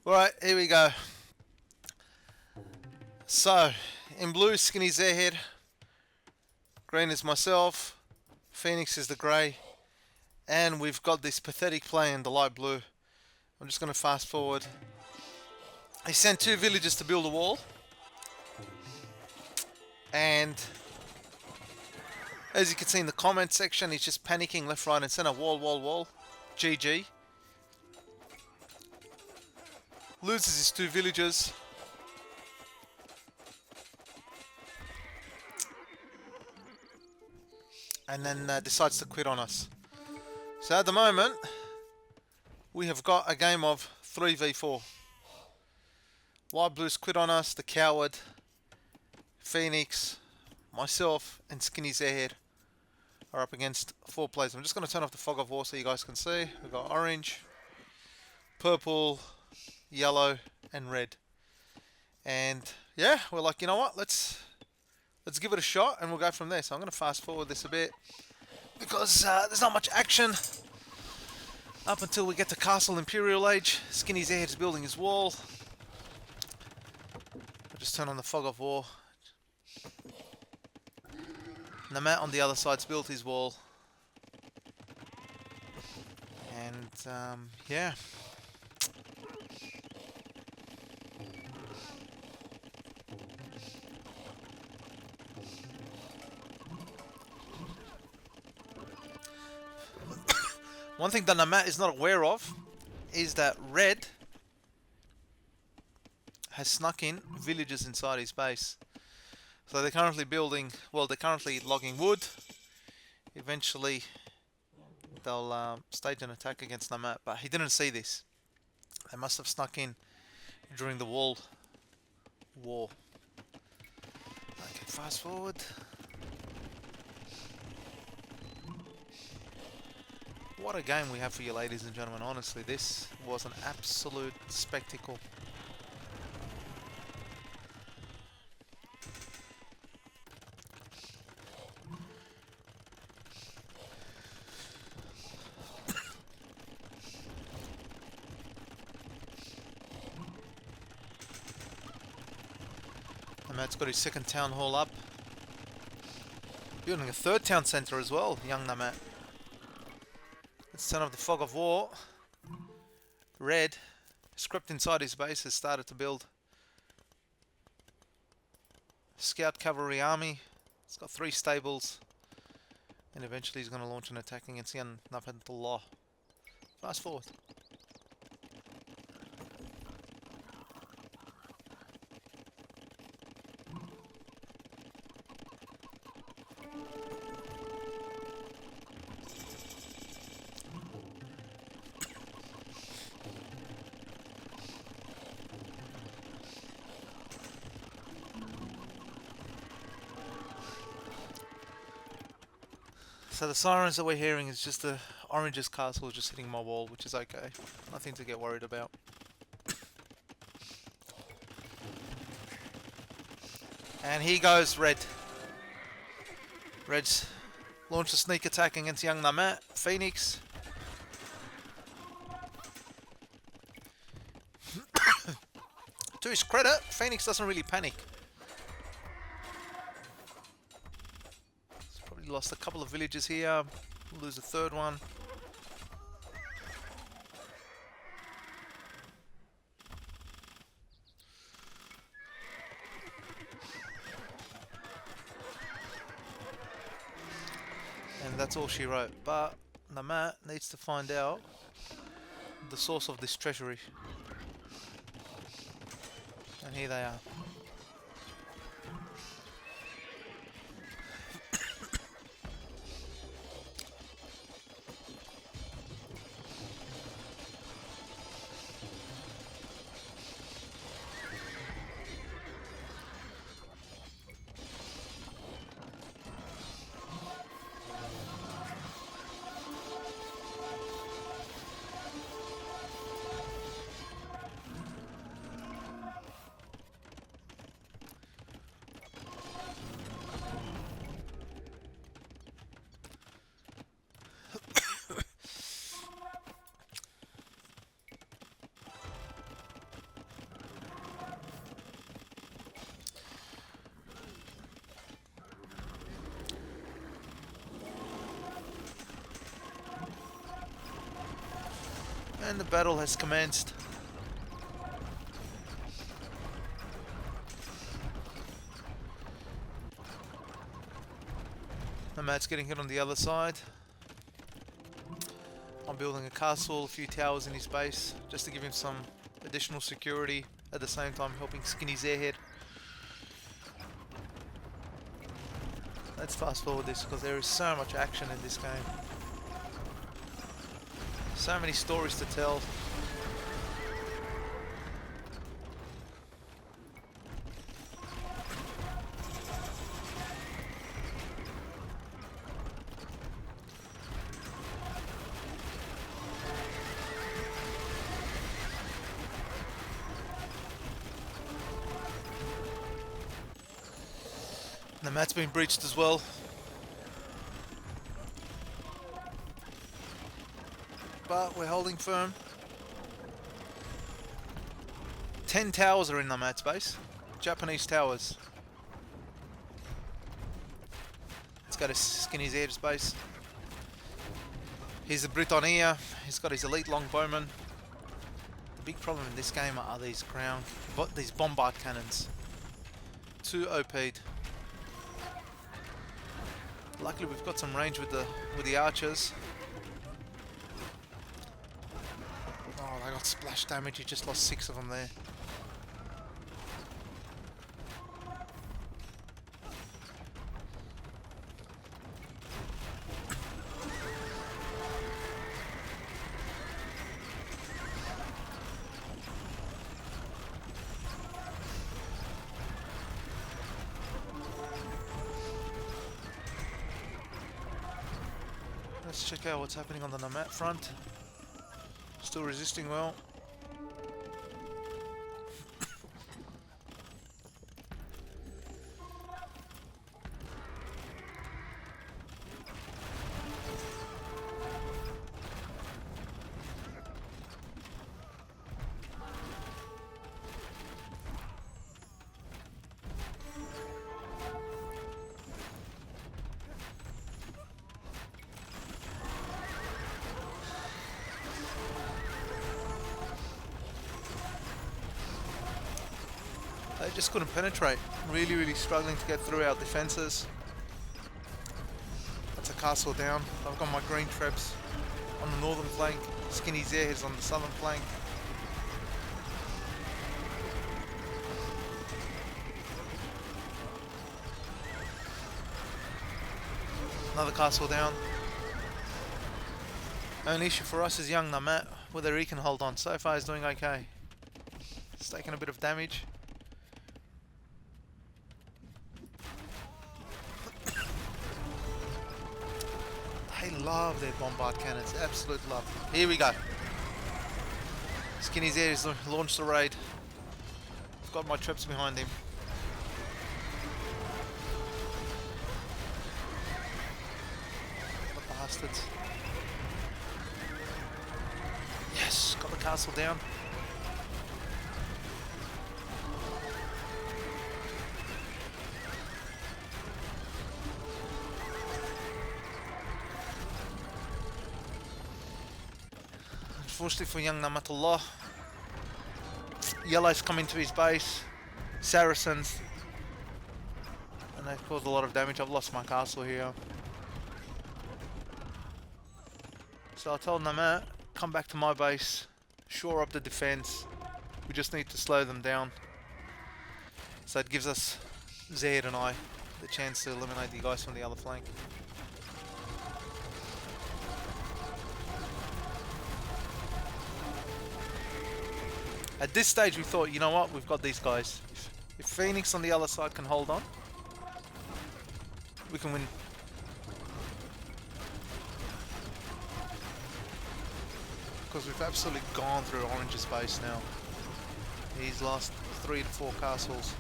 Alright, here we go. So, in blue, Skinny Zaher. Green is myself. Phoenix is the grey. And we've got this pathetic play in the light blue. I'm just going to fast forward. He sent 2 villagers to build a wall. And as you can see in the comment section, he's just panicking left, right and centre. Wall, wall, wall. GG. Loses his 2 villagers. And then decides to quit on us. So at the moment, we have got a game of 3v4. Light Blues quit on us, the Coward, Phoenix, myself, and Skinny Zaher are up against 4 players. I'm just going to turn off the fog of war so you guys can see. We've got orange, purple, yellow, and red. And yeah, we're like, you know what? Let's give it a shot, and we'll go from there. So I'm going to fast forward this a bit because there's not much action up until we get to Castle Imperial Age. Skinny Zaher is building his wall. I'll just turn on the fog of war. Namat on the other side's built his wall. And yeah. One thing that Namat is not aware of is that red has snuck in villagers inside his base. So they're currently building, well, they're currently logging wood. Eventually they'll stage an attack against Namat, but he didn't see this. They must have snuck in during the wall war. Okay, fast forward. What a game we have for you, ladies and gentlemen. Honestly, this was an absolute spectacle. Namat's got his second town hall up. Building a 3rd town centre as well, young Namat. Let's turn off the fog of war. Red, script inside his base, has started to build scout cavalry army. It's got 3 stables. And eventually he's going to launch an attack against young Namat. Fast forward. So the sirens that we're hearing is just the orange's castle just hitting my wall, which is okay. Nothing to get worried about. And here goes red. Red's launched a sneak attack against young Namat. Phoenix. To his credit, Phoenix doesn't really panic. Lost a couple of villages here. We'll lose a 3rd one. And that's all she wrote. But Namat needs to find out the source of this treasury. And here they are. And the battle has commenced. Nomad's getting hit on the other side. I'm building a castle, a few towers in his base, just to give him some additional security, at the same time helping skinny Zaher. Let's fast forward this because there is so much action in this game. So many stories to tell. The mat's been breached as well. But we're holding firm. 10 towers are in the mat's base. Japanese towers. Let's go to Skinny Zaher's base. He's a Britannia. He's got his elite longbowman. The big problem in this game are these these bombard cannons. Too OP'd. Luckily we've got some range with the archers. Oh, they got splash damage. He just lost 6 of them there. Let's check out what's happening on the Nomad front. Still resisting well. They just couldn't penetrate. Really struggling to get through our defences. That's a castle down. I've got my green traps on the northern flank. Skinny Zaher's on the southern flank. Another castle down. Only issue for us is young Namat, whether he can hold on. So far he's doing okay. He's taking a bit of damage. They love their bombard cannons, absolute love. Here we go. Skinny Zaher's launched the raid. I've got my traps behind him. The bastards. Yes, got the castle down. Unfortunately for young Namatullah, Yellow's coming to his base, Saracens, and they've caused a lot of damage. I've lost my castle here. So I told Namat, come back to my base, shore up the defense. We just need to slow them down. So it gives us, Zaher and I, the chance to eliminate the guys from the other flank. At this stage we thought, you know what, we've got these guys. If Phoenix on the other side can hold on, we can win. Because we've absolutely gone through Orange's base now. He's lost 3 to 4 castles.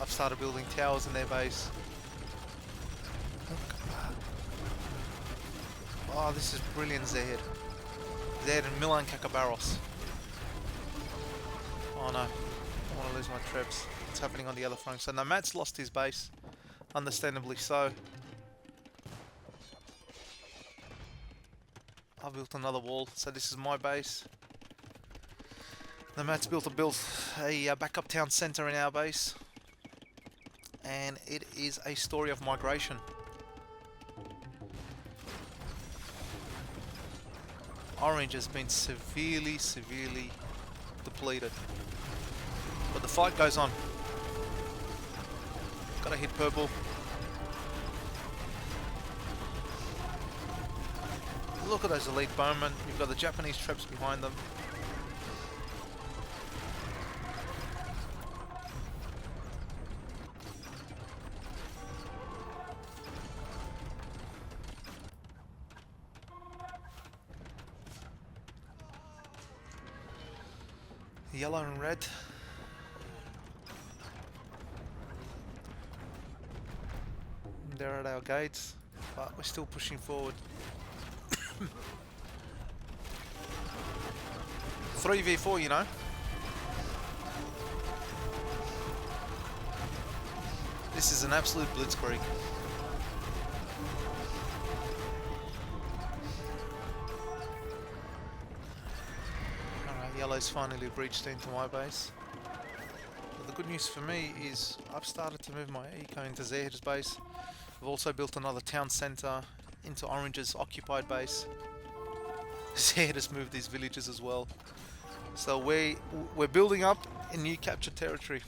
I've started building towers in their base. Oh, this is brilliant, Zaher. Zaher and Milan Kakabaros. Oh no, I don't want to lose my traps. What's happening on the other front? So Namat's lost his base, understandably so. I've built another wall. So this is my base. The Matt's built a backup town centre in our base. And it is a story of migration. Orange has been severely depleted. But the fight goes on. Gotta hit purple. Look at those elite bowmen. You've got the Japanese traps behind them. Yellow and red. They're at our gates, but we're still pushing forward. 3v4, you know. This is an absolute blitzkrieg. Alright, yellow's finally breached into my base. But the good news for me is I've started to move my eco into Zaher's base. I've also built another town centre into Orange's occupied base. Zaher has moved these villages as well. So we're building up in new captured territory.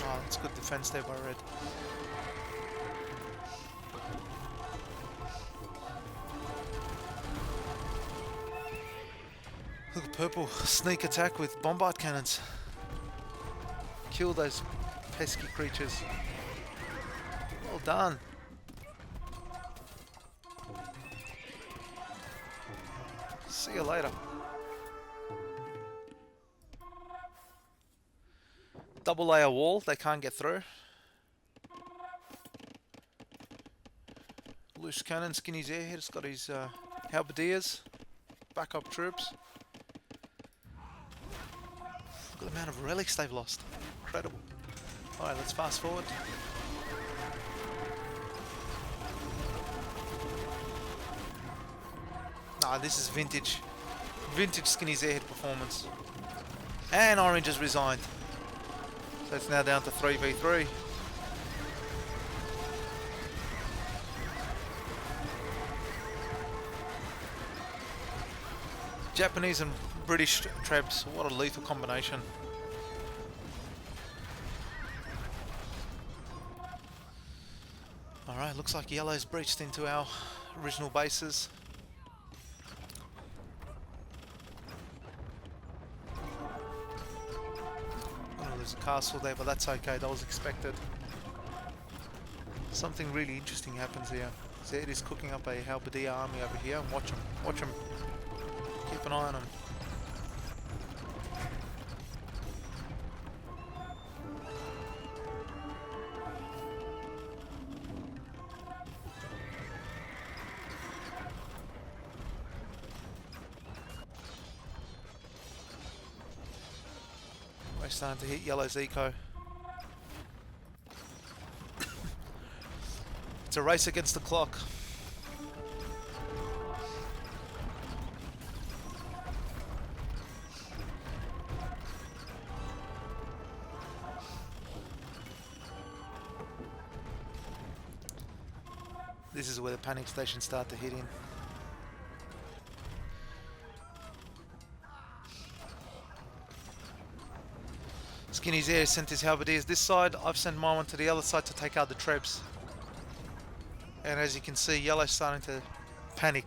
Oh, that's good defense there by red. Look at purple, sneak attack with bombard cannons. Kill those pesky creatures. Well done. See you later. Double layer wall, they can't get through. Loose cannon, Skinny's airhead's got his halberdiers, backup troops. Look at the amount of relics they've lost. Incredible. Alright, let's fast forward. Ah, this is vintage Skinny's airhead performance. And Orange has resigned. So it's now down to 3v3. Japanese and British traps, what a lethal combination. Alright, looks like yellow's breached into our original bases. Oh, there's a castle there, but that's okay, that was expected. Something really interesting happens here. Zed is cooking up a halberdier army over here, and watch him. Keep an eye on him. We're starting to hit yellow's eco. It's a race against the clock. This is where the panic stations start to hit in. Skinny's air sent his halberdiers this side. I've sent my one to the other side to take out the trebs. And as you can see, yellow's starting to panic.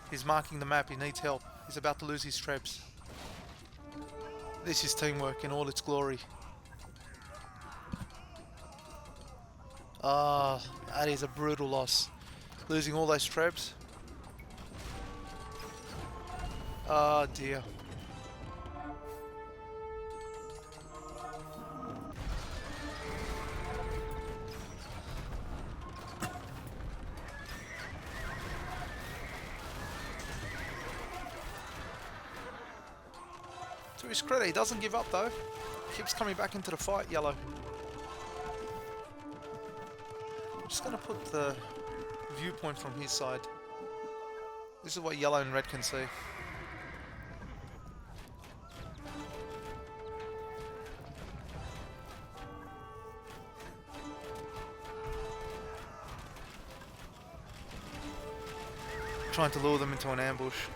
He's marking the map, he needs help. He's about to lose his trebs. This is teamwork in all its glory. Ah, that is a brutal loss. Losing all those trebs. Oh dear. To his credit, he doesn't give up though. Keeps coming back into the fight, yellow. I'm just going to put the viewpoint from his side. This is what yellow and red can see. Trying to lure them into an ambush.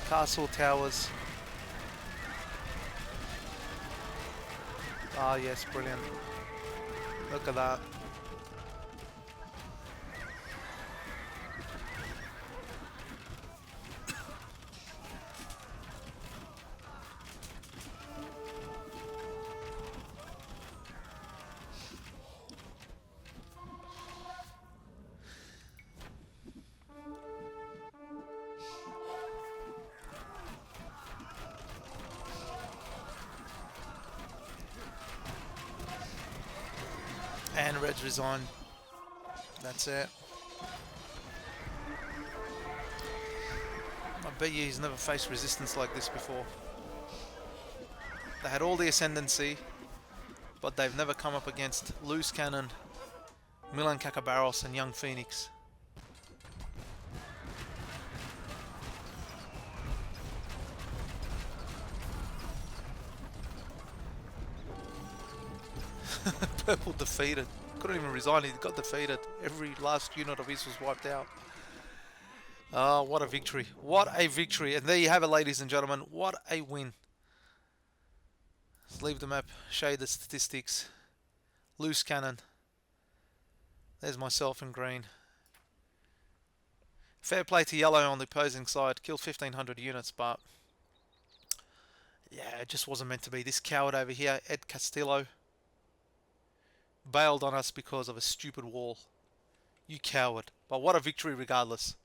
Castle towers. Ah yes, brilliant. Look at that. And red's resigned. That's it. I bet you he's never faced resistance like this before. They had all the ascendancy, but they've never come up against Loose Cannon, Milan Kakabaros and Young Phoenix. Purple defeated. Couldn't even resign, he got defeated. Every last unit of his was wiped out. Oh, what a victory. What a victory. And there you have it, ladies and gentlemen. What a win. Let's leave the map, shade the statistics. Loose Cannon. There's myself in green. Fair play to yellow on the opposing side. Killed 1,500 units, but yeah, it just wasn't meant to be. This coward over here, Ed Castillo, bailed on us because of a stupid wall. You coward. But what a victory regardless.